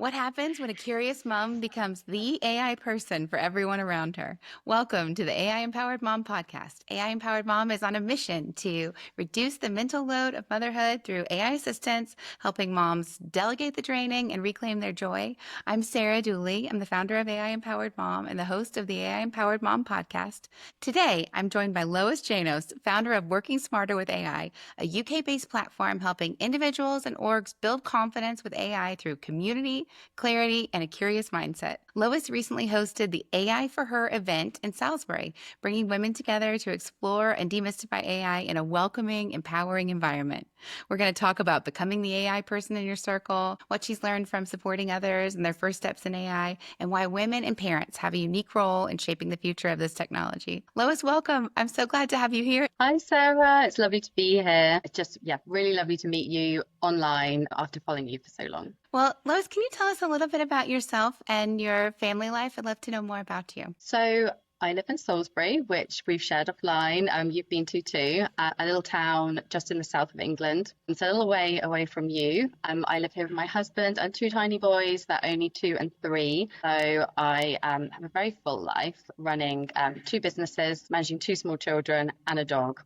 What happens when a curious mom becomes the AI person for everyone around her? Welcome to the AI Empowered Mom podcast. AI Empowered Mom is on a mission to reduce the mental load of motherhood through AI assistance, helping moms delegate the draining and reclaim their joy. I'm Sarah Dooley. I'm the founder of AI Empowered Mom and the host of the AI Empowered Mom podcast. Today, I'm joined by Lois Janos, founder of Working Smarter with AI, a UK-based platform helping individuals and orgs build confidence with AI through community, clarity, and a curious mindset. Lois recently hosted the AI for Her event in Salisbury, bringing women together to explore and demystify AI in a welcoming, empowering environment. We're going to talk about becoming the AI person in your circle, what she's learned from supporting others and their first steps in AI, and why women and parents have a unique role in shaping the future of this technology. Lois, welcome. I'm so glad to have you here. Hi, Sarah. It's lovely to be here. It's just, yeah, really lovely to meet you online after following you for so long. Well, Lois, can you tell us a little bit about yourself and your family life? I'd love to know more about you. So, I live in Salisbury, which we've shared offline. You've been to too, a little town just in the south of England. It's a little way away from you. I live here with my husband and two tiny boys. They're only 2 and 3. So I have a very full life running two businesses, managing two small children and a dog.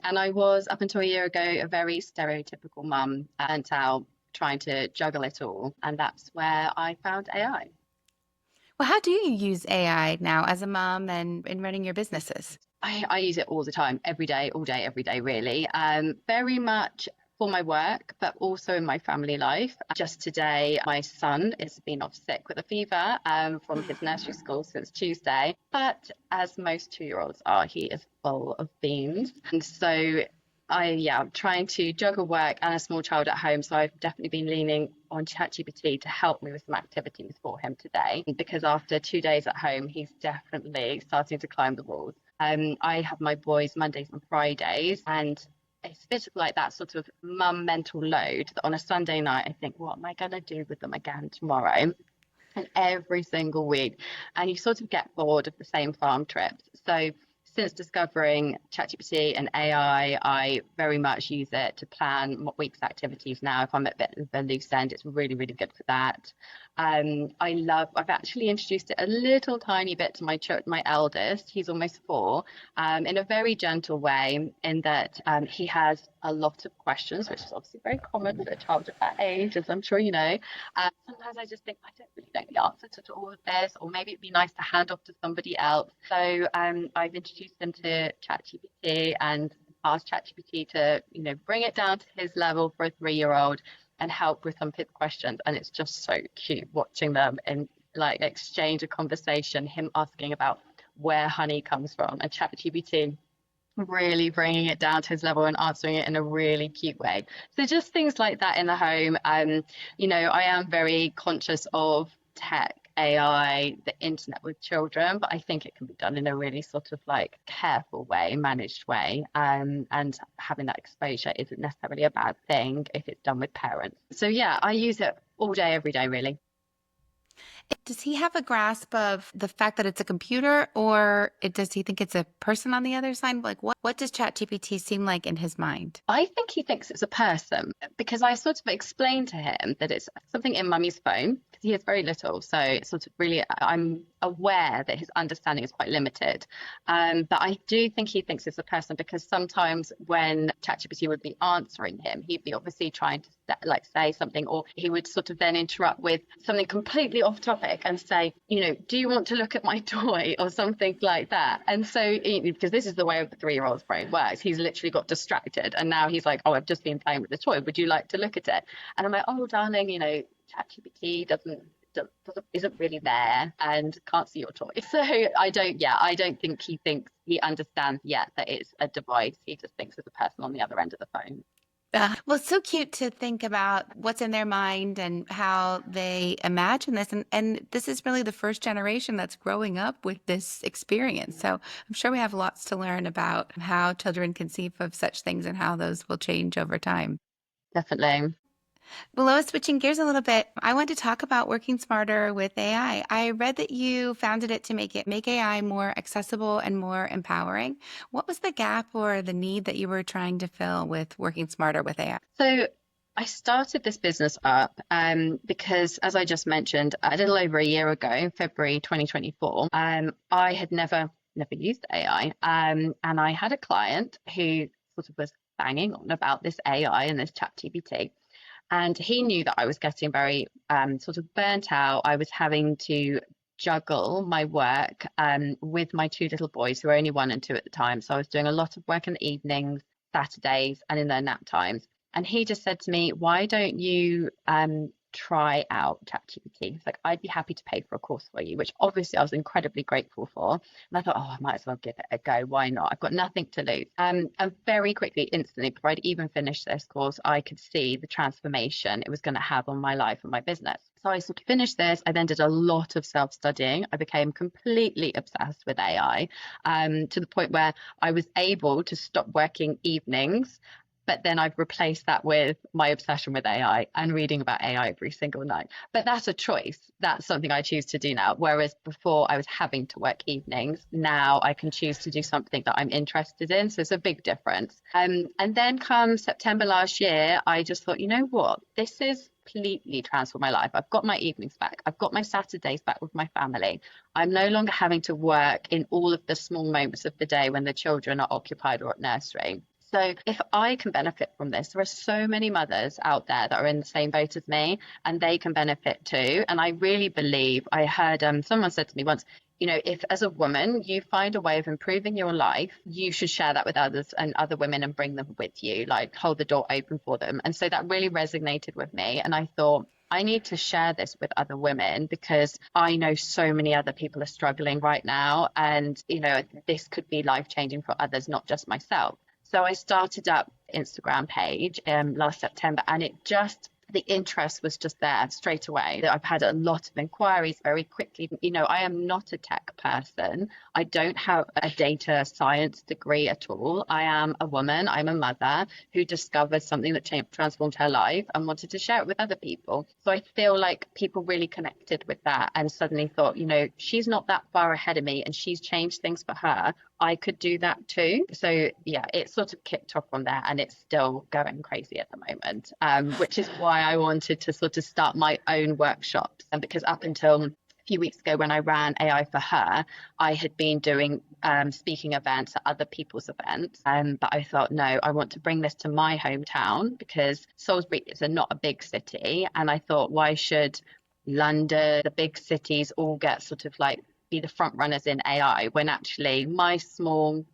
And I was, up until a year ago, a very stereotypical mum and out trying to juggle it all. And that's where I found AI. Well, how do you use AI now as a mom and in running your businesses? I use it all the time, every day, all day, every day, really. Very much for my work, but also in my family life. Just today, my son has been off sick with a fever from his nursery school since Tuesday. But as most 2-year-olds are, he is full of beans. And so I'm trying to juggle work and a small child at home. So I've definitely been leaning on ChatGPT to help me with some activities for him today. Because after 2 days at home, he's definitely starting to climb the walls. I have my boys Mondays and Fridays, and it's a bit like that sort of mum mental load that on a Sunday night, I think, what am I going to do with them again tomorrow? And every single week. And you sort of get bored of the same farm trips. So since discovering ChatGPT and AI, I very much use it to plan my week's activities now. If I'm at a bit of a loose end, it's really, really good for that. I've actually introduced it a little tiny bit to my eldest. He's almost 4, in a very gentle way, in that he has a lot of questions, which is obviously very common for a child at that age, as I'm sure you know. Sometimes I just think I don't really know the answer to all of this, or maybe it'd be nice to hand off to somebody else. So I've introduced him to ChatGPT and asked ChatGPT to, bring it down to his level for a 3-year-old and help with some of his questions. And it's just so cute watching them and like exchange a conversation, him asking about where honey comes from and ChatGPT really bringing it down to his level and answering it in a really cute way. So just things like that in the home. I am very conscious of tech, AI, the internet with children, but I think it can be done in a really sort of like careful way, managed way. And having that exposure isn't necessarily a bad thing if it's done with parents. So yeah, I use it all day, every day, really. Does he have a grasp of the fact that it's a computer, or does he think it's a person on the other side? Like, what does ChatGPT seem like in his mind? I think he thinks it's a person because I sort of explained to him that it's something in mummy's phone because he is very little. So it's sort of really, I'm aware that his understanding is quite limited. But I do think he thinks it's a person because sometimes when ChatGPT would be answering him, he'd be obviously trying to say something, or he would sort of then interrupt with something completely off topic and say, do you want to look at my toy or something like that? And so, because this is the way the 3-year-old's brain works, he's literally got distracted and now he's like, oh, I've just been playing with the toy. Would you like to look at it? And I'm like, oh, darling, ChatGPT isn't really there and can't see your toy. So I don't think he thinks he understands yet that it's a device. He just thinks it's a person on the other end of the phone. Well, it's so cute to think about what's in their mind and how they imagine this. And this is really the first generation that's growing up with this experience. So I'm sure we have lots to learn about how children conceive of such things and how those will change over time. Definitely. Well, Lois, switching gears a little bit, I want to talk about working smarter with AI. I read that you founded it to make AI more accessible and more empowering. What was the gap or the need that you were trying to fill with working smarter with AI? So I started this business up because, as I just mentioned, a little over a year ago, February 2024, I had never used AI, and I had a client who sort of was banging on about this AI and this ChatGPT, and he knew that I was getting very sort of burnt out. I was having to juggle my work with my two little boys who were only 1 and 2 at the time. So I was doing a lot of work in the evenings, Saturdays, and in their nap times. And he just said to me, "Why don't you try out ChatGPT?" He's like, "I'd be happy to pay for a course for you," which obviously I was incredibly grateful for. And I thought, oh, I might as well give it a go. Why not? I've got nothing to lose. And very quickly, instantly, before I'd even finished this course, I could see the transformation it was going to have on my life and my business. So I sort of finished this. I then did a lot of self-studying. I became completely obsessed with AI, to the point where I was able to stop working evenings, but then I've replaced that with my obsession with AI and reading about AI every single night. But that's a choice. That's something I choose to do now. Whereas before I was having to work evenings, now I can choose to do something that I'm interested in. So it's a big difference. And then come September last year, I just thought, you know what? This is completely transformed my life. I've got my evenings back. I've got my Saturdays back with my family. I'm no longer having to work in all of the small moments of the day when the children are occupied or at nursery. So if I can benefit from this, there are so many mothers out there that are in the same boat as me, and they can benefit too. And I really believe, I heard someone said to me once, if as a woman you find a way of improving your life, you should share that with others and other women and bring them with you, like hold the door open for them. And so that really resonated with me. And I thought, I need to share this with other women because I know so many other people are struggling right now. And, this could be life changing for others, not just myself. So I started up Instagram page last September, and the interest was just there straight away. I've had a lot of inquiries very quickly. I am not a tech person. I don't have a data science degree at all. I am a woman. I'm a mother who discovered something that transformed her life and wanted to share it with other people. So I feel like people really connected with that and suddenly thought, she's not that far ahead of me and she's changed things for her. I could do that too. So yeah, it sort of kicked off from there, and it's still going crazy at the moment, which is why I wanted to sort of start my own workshops. And because up until a few weeks ago when I ran AI for her, I had been doing speaking events at other people's events. But I thought, no, I want to bring this to my hometown because Salisbury is not a big city. And I thought, why should London, the big cities, all get sort of like be the front runners in AI when actually my small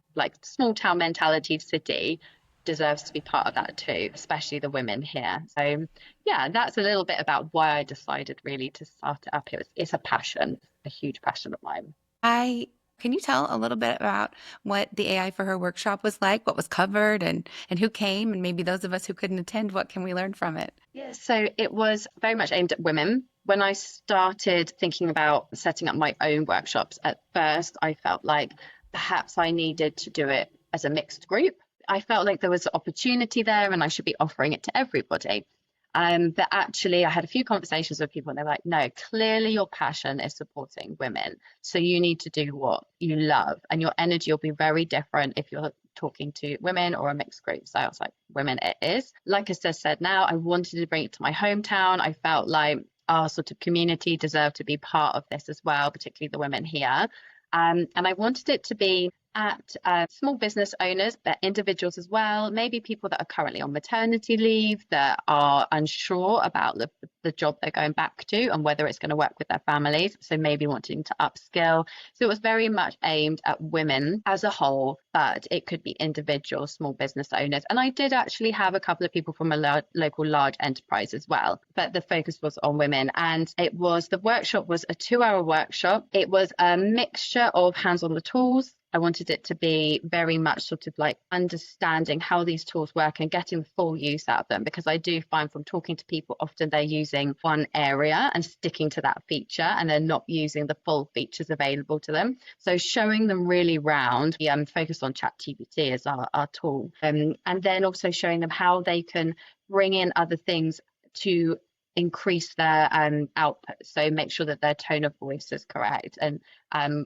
town mentality city deserves to be part of that too, especially the women here. So yeah, that's a little bit about why I decided really to start it up. It's a passion, a huge passion of mine. I Can you tell a little bit about what the AI for her workshop was like, what was covered and who came, and maybe those of us who couldn't attend, what can we learn from it? Yeah, so it was very much aimed at women. When I started thinking about setting up my own workshops, at first I felt like perhaps I needed to do it as a mixed group. I felt like there was opportunity there and I should be offering it to everybody. But actually, I had a few conversations with people and they're like, no, clearly your passion is supporting women. So you need to do what you love, and your energy will be very different if you're talking to women or a mixed group. So I was like, women, it is. Like I just said, now I wanted to bring it to my hometown. I felt like our sort of community deserved to be part of this as well, particularly the women here. And I wanted it to be at small business owners, but individuals as well, maybe people that are currently on maternity leave, that are unsure about the job they're going back to and whether it's going to work with their families. So maybe wanting to upskill. So it was very much aimed at women as a whole, but it could be individual small business owners. And I did actually have a couple of people from a local large enterprise as well, but the focus was on women. And the workshop was a 2-hour workshop. It was a mixture of hands on the tools. I wanted it to be very much sort of like understanding how these tools work and getting the full use out of them, because I do find from talking to people, often they're using one area and sticking to that feature and they're not using the full features available to them. So showing them really round, focused on ChatGPT as our tool, and then also showing them how they can bring in other things to increase their output. So make sure that their tone of voice is correct, and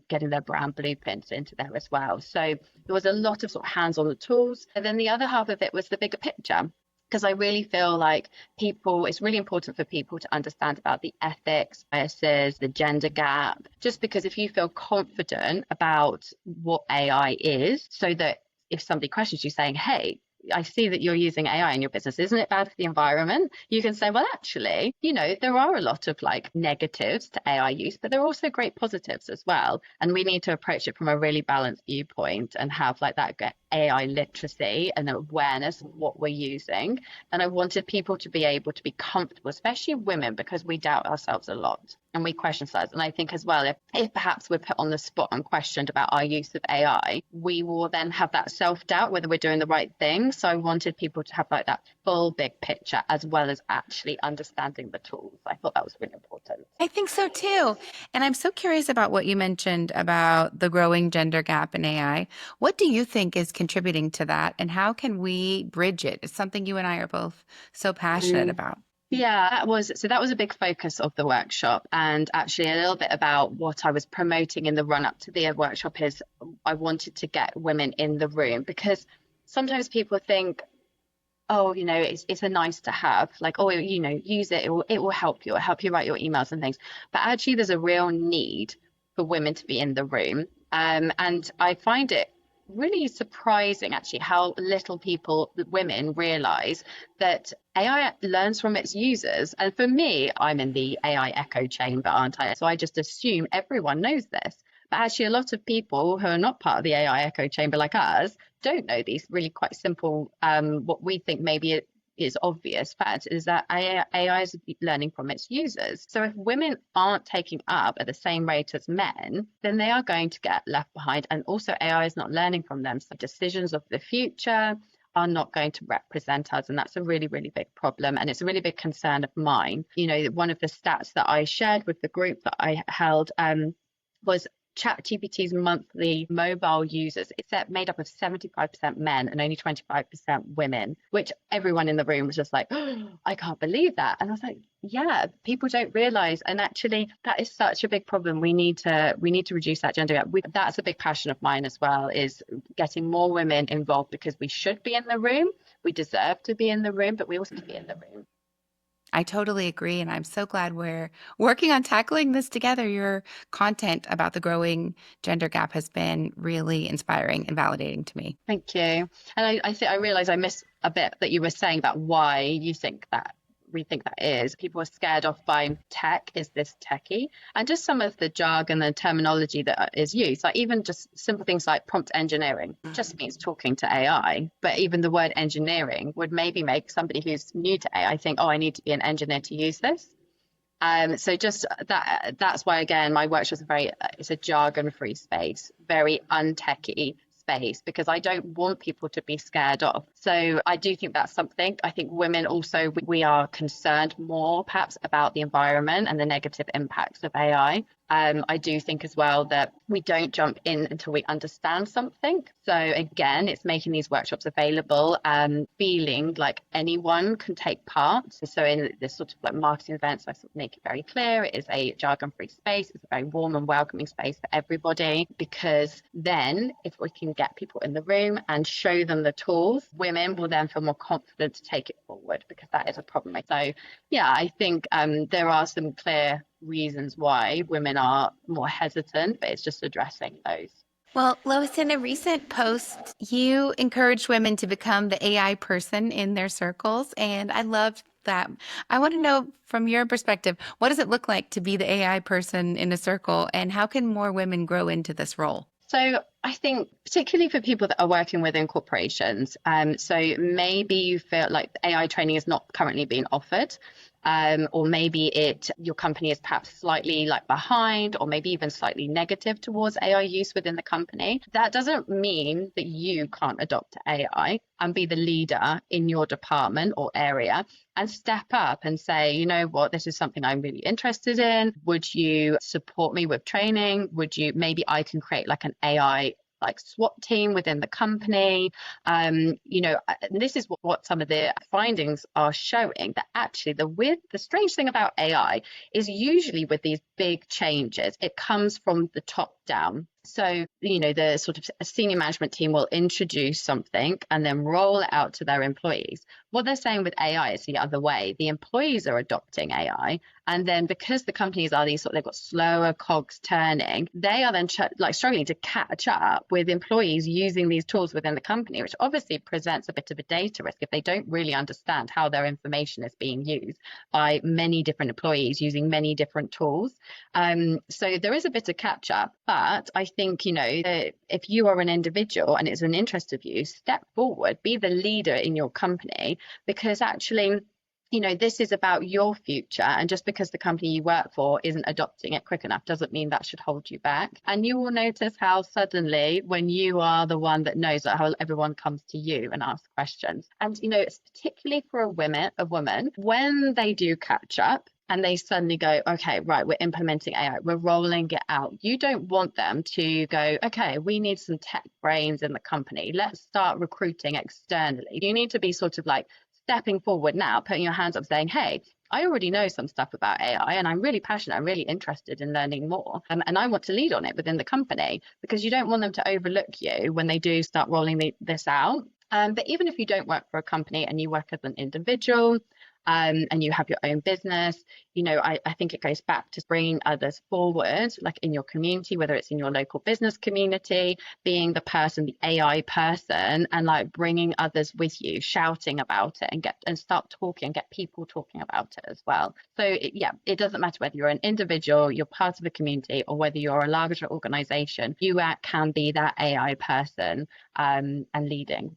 getting their brand blueprints into there as well. So there was a lot of sort of hands on the tools. And then the other half of it was the bigger picture. because I really feel like it's really important for people to understand about the ethics, biases, the gender gap, just because if you feel confident about what AI is, so that if somebody questions you saying, hey, I see that you're using AI in your business. Isn't it bad for the environment? You can say, well, actually, there are a lot of like negatives to AI use, but there are also great positives as well. And we need to approach it from a really balanced viewpoint and have like that AI literacy and awareness of what we're using. And I wanted people to be able to be comfortable, especially women, because we doubt ourselves a lot and we question ourselves. And I think as well, if perhaps we're put on the spot and questioned about our use of AI, we will then have that self-doubt whether we're doing the right thing. So I wanted people to have like that full big picture as well as actually understanding the tools. I thought that was really important. I think so too. And I'm so curious about what you mentioned about the growing gender gap in AI. What do you think is contributing to that, and how can we bridge it? It's something you and I are both so passionate Mm. about. Yeah, that was a big focus of the workshop, and actually a little bit about what I was promoting in the run up to the workshop is I wanted to get women in the room because sometimes people think, oh, it's a nice to have, like, oh, use it, it will help you write your emails and things. But actually, there's a real need for women to be in the room. And I find it really surprising, actually, how little women realize that AI learns from its users. And for me, I'm in the AI echo chamber, aren't I? So I just assume everyone knows this. But actually, a lot of people who are not part of the AI echo chamber like us don't know these really quite simple, what we think maybe it is obvious fact is that AI is learning from its users. So if women aren't taking up at the same rate as men, then they are going to get left behind. And also AI is not learning from them. So decisions of the future are not going to represent us. And that's a really, really big problem. And it's a really big concern of mine. One of the stats that I shared with the group that I held was ChatGPT's monthly mobile users. It's made up of 75% men and only 25% women, which everyone in the room was just like, oh, I can't believe that. And I was like, yeah, people don't realize. And actually, that is such a big problem. We need to reduce that gender gap. That's a big passion of mine as well, is getting more women involved because we should be in the room. We deserve to be in the room, but we also need to be in the room. I totally agree. And I'm so glad we're working on tackling this together. Your content about the growing gender gap has been really inspiring and validating to me. Thank you. And I realize I missed a bit that you were saying about why you think that we think that is. People are scared off by tech. Is this techie? And just some of the jargon and terminology that is used, like even just simple things like prompt engineering, just means talking to AI. But even the word engineering would maybe make somebody who's new to AI think, oh, I need to be an engineer to use this. So just that's why, again, my workshop is it's a jargon-free space, very untechy space, because I don't want people to be scared off. So I do think that's something. I think women also, we are concerned more perhaps about the environment and the negative impacts of AI. I do think as well that we don't jump in until we understand something. So again, it's making these workshops available and feeling like anyone can take part. So in this sort of like marketing events, I sort of make it very clear it is a jargon-free space. It's a very warm and welcoming space for everybody, because then if we can get people in the room and show them the tools, women will then feel more confident to take it forward, because that is a problem. So yeah, I think there are some clear reasons why women are more hesitant, but it's just addressing those. Well, Lois, in a recent post, you encouraged women to become the AI person in their circles, and I loved that. I want to know from your perspective, what does it look like to be the AI person in a circle, and how can more women grow into this role? So I think particularly for people that are working within corporations, so maybe you feel like AI training is not currently being offered, or maybe your company is perhaps slightly like behind, or maybe even slightly negative towards AI use within the company. That doesn't mean that you can't adopt AI and be the leader in your department or area and step up and say, you know what, this is something I'm really interested in. Would you support me with training? Maybe I can create like an AI like SWAT team within the company. This is what some of the findings are showing, that actually the strange thing about AI is usually with these big changes, it comes from the top down. So, the sort of senior management team will introduce something and then roll it out to their employees. What they're saying with AI is the other way. The employees are adopting AI. And then because the companies are they've got slower cogs turning, they are then struggling to catch up with employees using these tools within the company, which obviously presents a bit of a data risk if they don't really understand how their information is being used by many different employees using many different tools. So there is a bit of catch up, but I think, if you are an individual and it's an interest of you, step forward, be the leader in your company, because actually, this is about your future. And just because the company you work for isn't adopting it quick enough doesn't mean that should hold you back. And you will notice how suddenly, when you are the one that knows that, how everyone comes to you and asks questions. And, it's particularly for a woman, when they do catch up, and they suddenly go, okay, right, we're implementing AI, we're rolling it out. You don't want them to go, okay, we need some tech brains in the company. Let's start recruiting externally. You need to be sort of like stepping forward now, putting your hands up saying, hey, I already know some stuff about AI and I'm really passionate, I'm really interested in learning more. And I want to lead on it within the company, because you don't want them to overlook you when they do start rolling this out. But even if you don't work for a company and you work as an individual, and you have your own business, I think it goes back to bringing others forward, like in your community, whether it's in your local business community, being the person, the AI person, and like bringing others with you, shouting about it and start talking and get people talking about it as well. So it doesn't matter whether you're an individual, you're part of a community, or whether you're a larger organization, you can be that AI person and leading.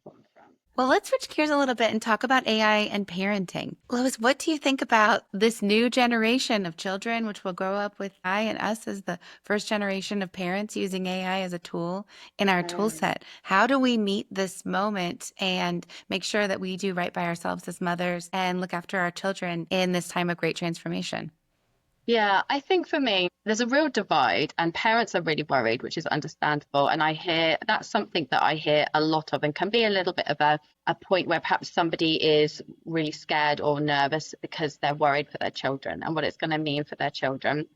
Well, let's switch gears a little bit and talk about AI and parenting. Lois, what do you think about this new generation of children, which will grow up with AI and us as the first generation of parents using AI as a tool in our tool set? How do we meet this moment and make sure that we do right by ourselves as mothers and look after our children in this time of great transformation? Yeah, I think for me, there's a real divide, and parents are really worried, which is understandable. And that's something that I hear a lot of, and can be a little bit of a point where perhaps somebody is really scared or nervous because they're worried for their children and what it's going to mean for their children.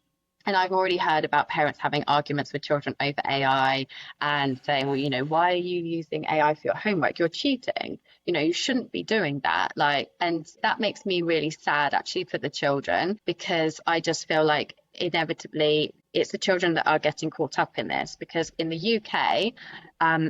And I've already heard about parents having arguments with children over AI and saying, well, why are you using AI for your homework? You're cheating. You shouldn't be doing that. And that makes me really sad actually for the children, because I just feel like inevitably it's the children that are getting caught up in this, because in the UK,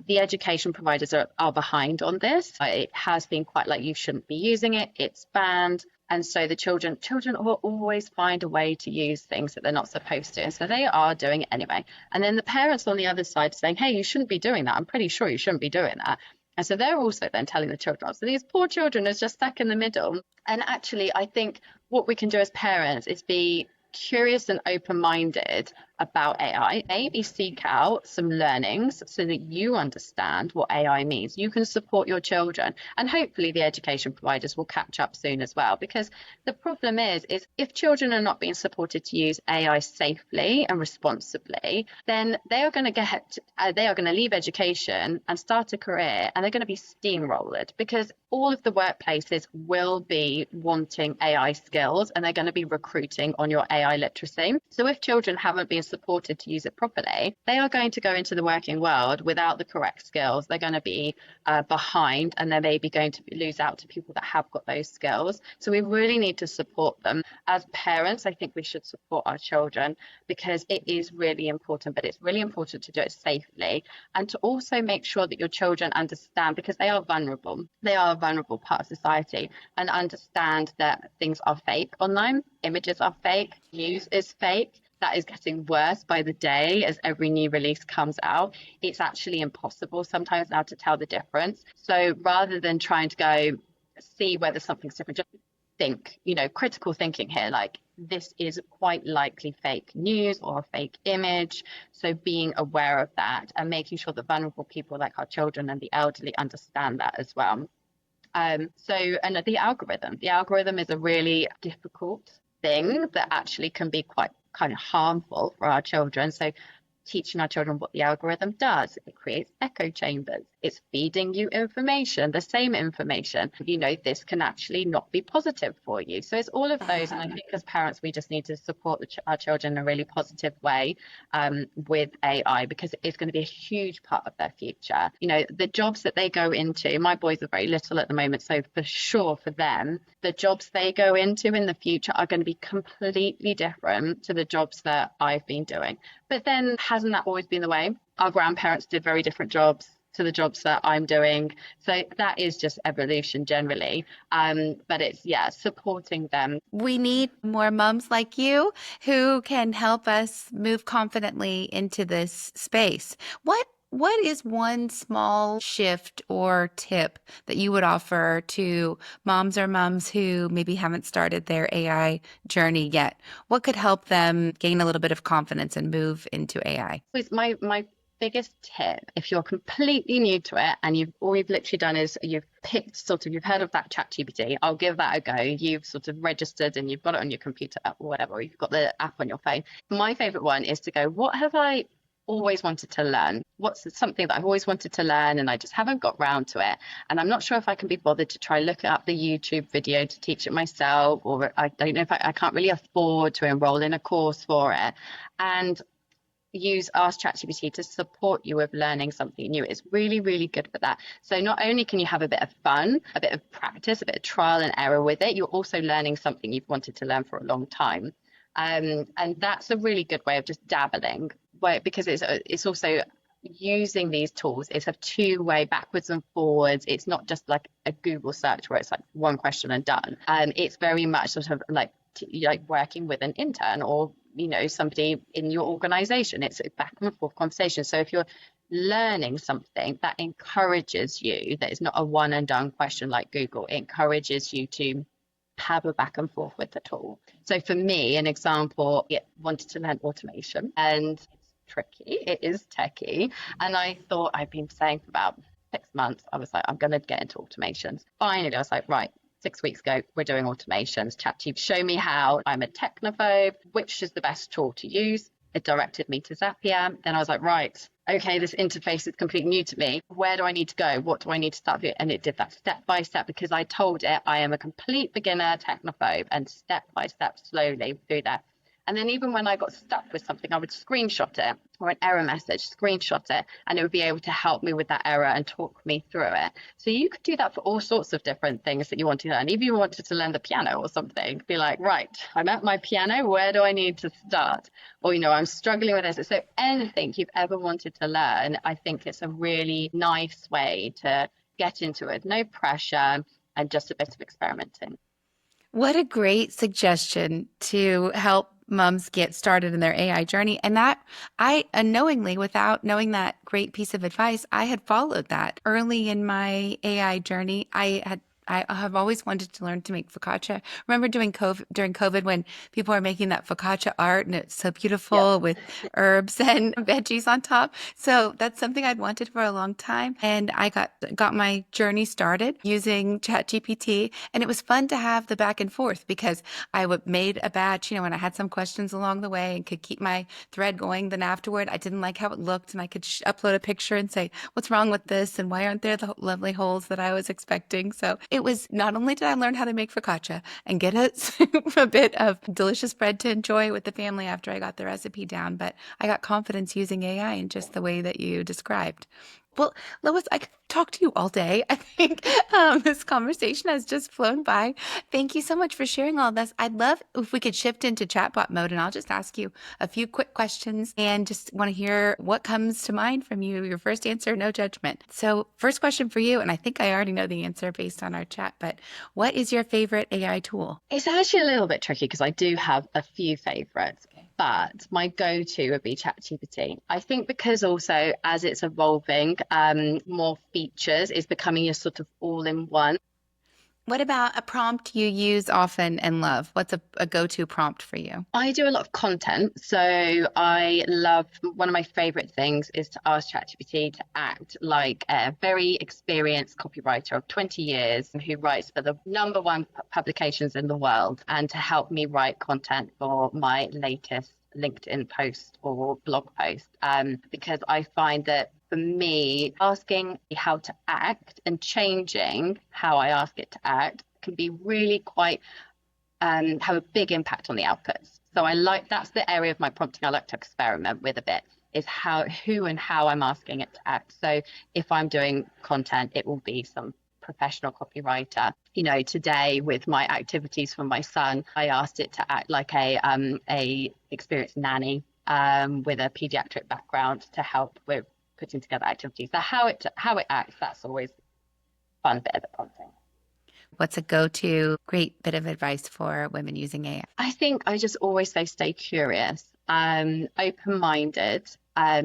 the education providers are behind on this. It has been quite like, you shouldn't be using it. It's banned. And so the children will always find a way to use things that they're not supposed to. And so they are doing it anyway. And then the parents on the other side saying, hey, you shouldn't be doing that. I'm pretty sure you shouldn't be doing that. And so they're also then telling the children. So these poor children are just stuck in the middle. And actually, I think what we can do as parents is be curious and open-minded about AI. Maybe seek out some learnings so that you understand what AI means. You can support your children, and hopefully the education providers will catch up soon as well. Because the problem is if children are not being supported to use AI safely and responsibly, then they are going to leave education and start a career, and they're going to be steamrolled, because all of the workplaces will be wanting AI skills, and they're going to be recruiting on your AI literacy. So if children haven't been supported to use it properly, they are going to go into the working world without the correct skills. They're going to be behind, and they're maybe going to lose out to people that have got those skills. So we really need to support them. As parents, I think we should support our children, because it is really important, but it's really important to do it safely, and to also make sure that your children understand, because they are vulnerable. They are a vulnerable part of society, and understand that things are fake online, images are fake, news is fake. That is getting worse by the day as every new release comes out. It's actually impossible sometimes now to tell the difference. So rather than trying to go see whether something's different, just think, critical thinking here, like, this is quite likely fake news or a fake image. So being aware of that and making sure that vulnerable people like our children and the elderly understand that as well. And the algorithm is a really difficult thing that actually can be quite kind of harmful for our children. So teaching our children what the algorithm does. It creates echo chambers. It's feeding you information, the same information. This can actually not be positive for you. So it's all of those. And I think as parents, we just need to support our children in a really positive way with AI, because it's going to be a huge part of their future. The jobs that they go into, my boys are very little at the moment, so for sure for them, the jobs they go into in the future are going to be completely different to the jobs that I've been doing. But then hasn't that always been the way? Our grandparents did very different jobs to the jobs that I'm doing. So that is just evolution generally. But it's, yeah, supporting them. We need more moms like you who can help us move confidently into this space. What is one small shift or tip that you would offer to moms or mums who maybe haven't started their AI journey yet? What could help them gain a little bit of confidence and move into AI? With my biggest tip, if you're completely new to it and all you've literally done is you've heard of that chat GPT, I'll give that a go. You've sort of registered and you've got it on your computer or whatever, or you've got the app on your phone. My favorite one is to go, what have I always wanted to learn? What's something that I've always wanted to learn and I just haven't got round to it? And I'm not sure if I can be bothered to try look up the YouTube video to teach it myself, or I don't know if I can't really afford to enroll in a course for it. And ask ChatGPT to support you with learning something new. It's really, really good for that. So not only can you have a bit of fun, a bit of practice, a bit of trial and error with it, you're also learning something you've wanted to learn for a long time. And that's a really good way of just dabbling, because it's also using these tools. It's a two-way, backwards and forwards. It's not just like a Google search where it's like one question and done. It's very much sort of like working with an intern or somebody in your organization. It's a back and forth conversation. So if you're learning something, that encourages you, that is not a one and done question like Google. It encourages you to have a back and forth with the tool. So for me, an example, I wanted to learn automation, and it's tricky, it is techie, and I thought, I've been saying for about 6 months, I was like, I'm going to get into automations. Finally, I was like, right, 6 weeks ago, we're doing automations. ChatGPT, show me how. I'm a technophobe. Which is the best tool to use? It directed me to Zapier. Then I was like, right, okay, this interface is completely new to me. Where do I need to go? What do I need to start with? And it did that step by step, because I told it I am a complete beginner technophobe, and step by step, slowly through that. And then even when I got stuck with something, I would screenshot it, or an error message, screenshot it, and it would be able to help me with that error and talk me through it. So you could do that for all sorts of different things that you want to learn. If you wanted to learn the piano or something, be like, right, I'm at my piano, where do I need to start? Or, I'm struggling with this. So anything you've ever wanted to learn, I think it's a really nice way to get into it. No pressure and just a bit of experimenting. What a great suggestion to help moms get started in their AI journey. And that I unknowingly, without knowing that great piece of advice, I had followed that early in my AI journey. I have always wanted to learn to make focaccia. Remember during COVID when people were making that focaccia art and it's so beautiful Yep. with herbs and veggies on top. So that's something I'd wanted for a long time. And I got my journey started using ChatGPT. And it was fun to have the back and forth, because I made a batch, and I had some questions along the way and could keep my thread going. Then afterward, I didn't like how it looked, and I could upload a picture and say, what's wrong with this? And why aren't there the lovely holes that I was expecting? So it was, not only did I learn how to make focaccia and get a bit of delicious bread to enjoy with the family after I got the recipe down, but I got confidence using AI in just the way that you described. Well, Lois, I could talk to you all day. I think this conversation has just flown by. Thank you so much for sharing all this. I'd love if we could shift into chatbot mode, and I'll just ask you a few quick questions and just want to hear what comes to mind from you. Your first answer, no judgment. So first question for you, and I think I already know the answer based on our chat, but what is your favorite AI tool? It's actually a little bit tricky because I do have a few favorites, but my go-to would be ChatGPT. I think because also as it's evolving, more features is becoming a sort of all-in-one. What about a prompt you use often and love? What's a go-to prompt for you? I do a lot of content, so I love, one of my favorite things is to ask ChatGPT to act like a very experienced copywriter of 20 years who writes for the #1 publications in the world, and to help me write content for my latest LinkedIn post or blog post, because I find that for me, asking how to act and changing how I ask it to act can be really quite have a big impact on the outputs. So that's the area of my prompting I like to experiment with a bit, is who and how I'm asking it to act. So if I'm doing content, it will be some professional copywriter. Today with my activities for my son, I asked it to act like a experienced nanny with a pediatric background to help with putting together activities. So how it acts, that's always a fun bit of the prompting. What's a go-to great bit of advice for women using AI? I think I just always say stay curious, open-minded,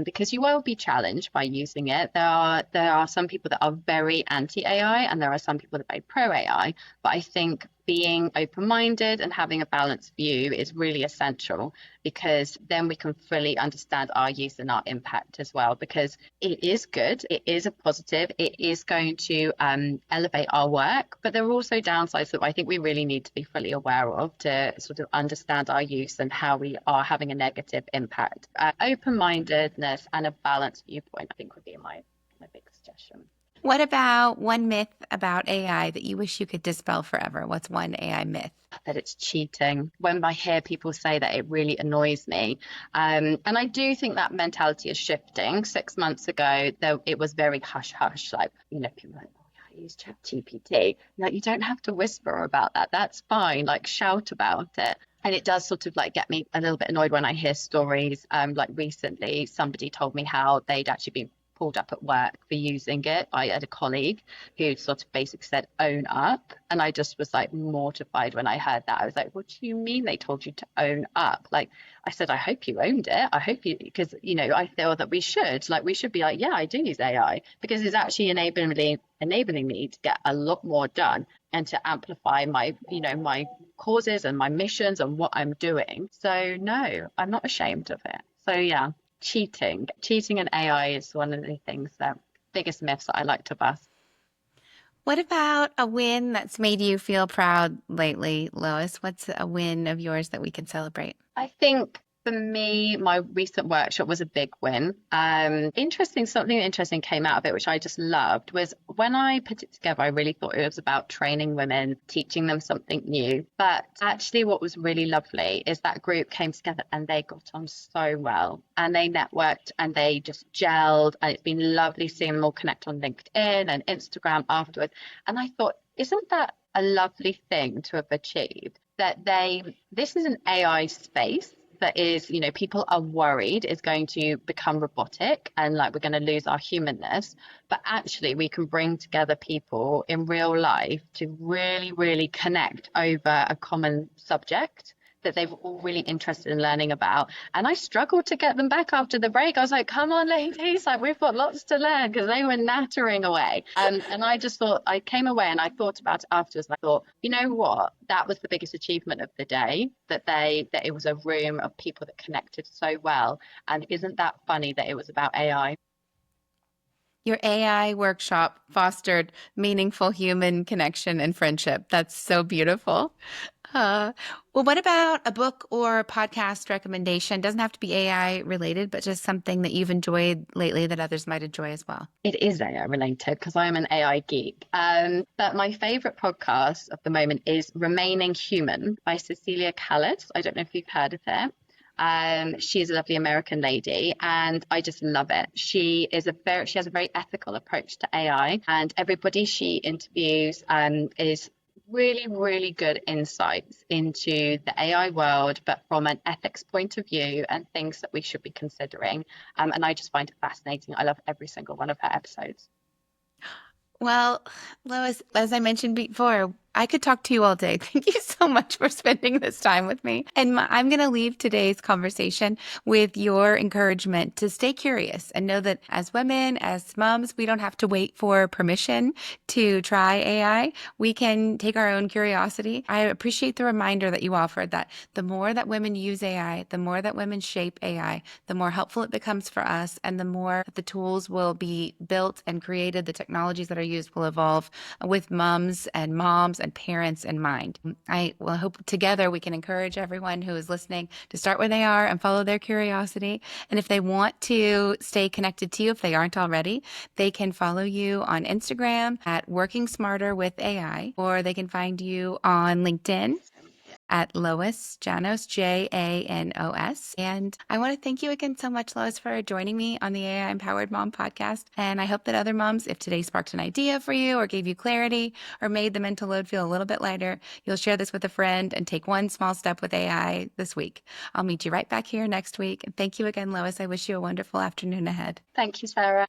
because you will be challenged by using it. There are some people that are very anti-AI, and there are some people that are very pro-AI. But I think being open-minded and having a balanced view is really essential, because then we can fully understand our use and our impact as well. Because it is good, it is a positive, it is going to elevate our work, but there are also downsides that I think we really need to be fully aware of to sort of understand our use and how we are having a negative impact. Open-mindedness and a balanced viewpoint, I think, would be my big suggestion. What about one myth about AI that you wish you could dispel forever? What's one AI myth? That it's cheating. When I hear people say that, it really annoys me. And I do think that mentality is shifting. 6 months ago, though, it was very hush hush. Like, people were like, oh, yeah, I use ChatGPT. Like, you don't have to whisper about that. That's fine. Like, shout about it. And it does sort of like get me a little bit annoyed when I hear stories. Like recently, somebody told me how they'd actually been pulled up at work for using it. I had a colleague who sort of basically said, own up. And I just was like mortified when I heard that. I was like, what do you mean they told you to own up? Like, I said, I hope you owned it. I hope you, because, I feel that we should be like, yeah, I do use AI, because it's actually enabling me to get a lot more done and to amplify my causes and my missions and what I'm doing. So no, I'm not ashamed of it. So yeah, cheating and AI is one of the things that biggest myths that I like to bust. What about a win that's made you feel proud lately, Lois? What's a win of yours that we can celebrate? I think for me, my recent workshop was a big win. Something interesting came out of it, which I just loved, was when I put it together, I really thought it was about training women, teaching them something new. But actually, what was really lovely is that group came together and they got on so well, and they networked and they just gelled. And it's been lovely seeing them all connect on LinkedIn and Instagram afterwards. And I thought, isn't that a lovely thing to have achieved? This is an AI space that is, people are worried is going to become robotic and like we're going to lose our humanness. But actually, we can bring together people in real life to really, really connect over a common subject that they've all really interested in learning about. And I struggled to get them back after the break. I was like, come on, ladies, like we've got lots to learn, because they were nattering away. And I just thought, I came away and I thought about it afterwards. And I thought, you know what? That was the biggest achievement of the day, that it was a room of people that connected so well. And isn't that funny that it was about AI? Your AI workshop fostered meaningful human connection and friendship. That's so beautiful. Well, what about a book or podcast recommendation? Doesn't have to be AI related, but just something that you've enjoyed lately that others might enjoy as well. It is AI related because I'm an AI geek. But my favorite podcast of the moment is Remaining Human by Cecilia Callas. I don't know if you've heard of it. She's a lovely American lady, and I just love it. She has a very ethical approach to AI, and everybody she interviews is really, really good insights into the AI world, but from an ethics point of view and things that we should be considering. And I just find it fascinating. I love every single one of her episodes. Well, Lois, as I mentioned before, I could talk to you all day. Thank you so much for spending this time with me. And I'm going to leave today's conversation with your encouragement to stay curious and know that as women, as moms, we don't have to wait for permission to try AI. We can take our own curiosity. I appreciate the reminder that you offered that the more that women use AI, the more that women shape AI, the more helpful it becomes for us, and the more the tools will be built and created, the technologies that are used will evolve with moms and parents in mind. I will hope together we can encourage everyone who is listening to start where they are and follow their curiosity. And if they want to stay connected to you, if they aren't already, they can follow you on Instagram at Working Smarter with AI, or they can find you on LinkedIn at Lois Janos, Janos. And I want to thank you again so much, Lois, for joining me on the AI Empowered Mom podcast. And I hope that other moms, if today sparked an idea for you or gave you clarity or made the mental load feel a little bit lighter, you'll share this with a friend and take one small step with AI this week. I'll meet you right back here next week. And thank you again, Lois. I wish you a wonderful afternoon ahead. Thank you, Sarah.